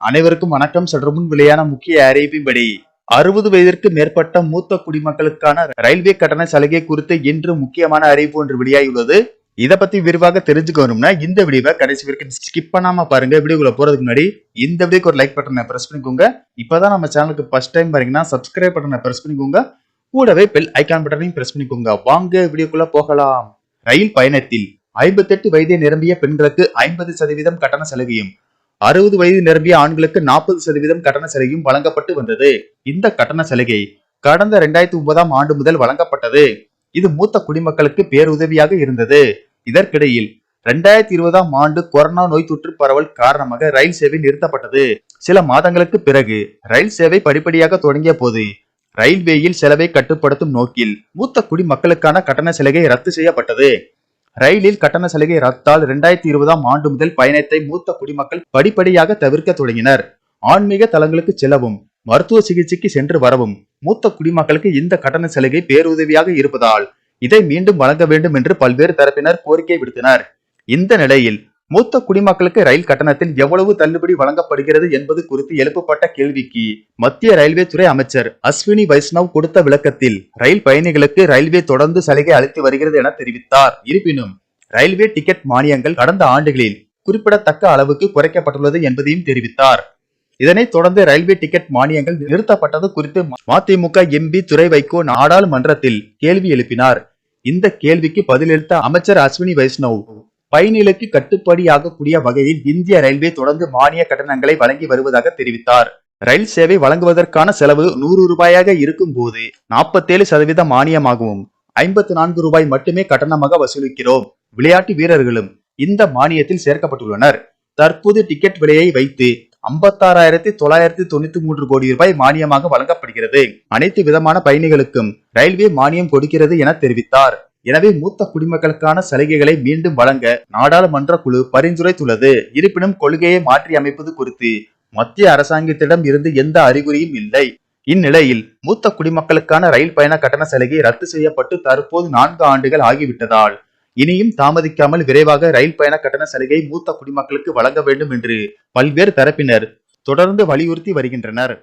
அனைவருக்கும் வணக்கம். சற்று முன் வெளியான முக்கிய அறிவிப்பின்படி 60 வயதிற்கு மேற்பட்ட மூத்த குடிமக்களுக்கான ரயில்வே கட்டண சலுகை குறித்து இன்று முக்கியமான அறிவிப்பு ஒன்று வெளியாகியுள்ளது. இதை பத்தி விரிவாக தெரிஞ்சுக்கணும்னா இந்த வீடியோவை கடைசி வரைக்கும் ஸ்கிப் பண்ணாம பாருங்க. வீடியோக்குள்ள போறதுக்கு முன்னாடி இந்த வீடியோக்கு ஒரு லைக் பட்டனை பிரஸ் பண்ணிக்கோங்க. இப்பதான் நம்ம சேனலுக்கு ஃபர்ஸ்ட் டைம் பாருங்கன்னா சப்ஸ்கிரைப் பட்டனை பிரஸ் பண்ணிக்கோங்க. கூடவே பெல் ஐகான் பட்டனையும் பிரஸ் பண்ணிக்கோங்க. வாங்க வீடியோக்குள்ள போகலாம். ரயில் பயணத்தில் 58 வயதை நிரம்பிய பெண்களுக்கு 50% கட்டண சலுகையும் 60 வயது நிரம்பிய ஆண்களுக்கு 40% கட்டண சலுகையும் வழங்கப்பட்டு வந்தது. இந்த கட்டண சலுகை கடந்த 2009ஆம் ஆண்டு முதல் வழங்கப்பட்டது. இது மூத்த குடிமக்களுக்கு பேருதவியாக இருந்தது. இதற்கிடையில் 2020ஆம் ஆண்டு கொரோனா நோய் தொற்று பரவல் காரணமாக ரயில் சேவை நிறுத்தப்பட்டது. சில மாதங்களுக்கு பிறகு ரயில் சேவை படிப்படியாக தொடங்கிய போது ரயில்வேயில் செலவை கட்டுப்படுத்தும் நோக்கில் மூத்த குடிமக்களுக்கான கட்டண சலுகை ரத்து செய்யப்பட்டது. ரயிலில் கட்டண சலுகை ரத்தால் 2020ஆம் ஆண்டு முதல் பயணத்தை மூத்த குடிமக்கள் படிப்படியாக தவிர்க்க தொடங்கினர். ஆன்மீக தலங்களுக்கு செல்லவும் மருத்துவ சிகிச்சைக்கு சென்று வரவும் மூத்த குடிமக்களுக்கு இந்த கட்டண சலுகை பேருதவியாக இருப்பதால் இதை மீண்டும் வழங்க வேண்டும் என்று பல்வேறு தரப்பினர் கோரிக்கை விடுத்தனர். இந்த நிலையில் மூத்த குடிமக்களுக்கு ரயில் கட்டணத்தில் எவ்வளவு தள்ளுபடி வழங்கப்படுகிறது என்பது குறித்து எழுப்பப்பட்ட கேள்விக்கு மத்திய ரயில்வே துறை அமைச்சர் அஸ்வினி வைஷ்ணவ் கொடுத்த விளக்கத்தில் ரயில் பயணிகளுக்கு ரயில்வே தொடர்ந்து சலுகை அளித்து வருகிறது என தெரிவித்தார். இருப்பினும் ரயில்வே டிக்கெட் மானியங்கள் கடந்த ஆண்டுகளில் குறிப்பிடத்தக்க அளவுக்கு குறைக்கப்பட்டுள்ளது என்பதையும் தெரிவித்தார். இதனைத் தொடர்ந்து ரயில்வே டிக்கெட் மானியங்கள் நிறுத்தப்பட்டது குறித்து மதிமுக எம்பி துரை வைகோ நாடாளுமன்றத்தில் கேள்வி எழுப்பினார். இந்த கேள்விக்கு பதிலளித்த அமைச்சர் அஸ்வினி வைஷ்ணவ் பயணிகளுக்கு கட்டுப்படியாகக்கூடிய வகையில் இந்திய ரயில்வே தொடர்ந்து மானிய கட்டணங்களை வழங்கி வருவதாக தெரிவித்தார். ரயில் சேவை வழங்குவதற்கான செலவு 100 ரூபாயாக இருக்கும் போது 47% மானியமாகவும் 54 ரூபாய் மட்டுமே கட்டணமாக வசூலிக்கிறோம். விளையாட்டு வீரர்களும் இந்த மானியத்தில் சேர்க்கப்பட்டுள்ளனர். தற்போது டிக்கெட் விலையை வைத்து 56,993 கோடி ரூபாய் மானியமாக வழங்கப்படுகிறது. அனைத்து விதமான பயணிகளுக்கும் ரயில்வே மானியம் கொடுக்கிறது என தெரிவித்தார். எனவே மூத்த குடிமக்களுக்கான சலுகைகளை மீண்டும் வழங்க நாடாளுமன்ற குழு பரிந்துரைத்துள்ளது. இருப்பினும் கொள்கையை மாற்றி அமைப்பது குறித்து மத்திய அரசாங்கத்திடம் இருந்து எந்த அறிகுறியும் இல்லை. இந்நிலையில் மூத்த குடிமக்களுக்கான ரயில் பயண கட்டண சலுகை ரத்து செய்யப்பட்டு தற்போது 4 ஆண்டுகள் ஆகிவிட்டதால் இனியும் தாமதிக்காமல் விரைவாக ரயில் பயண கட்டண சலுகை மூத்த குடிமக்களுக்கு வழங்க வேண்டும் என்று பல்வேறு தரப்பினர் தொடர்ந்து வலியுறுத்தி வருகின்றனர்.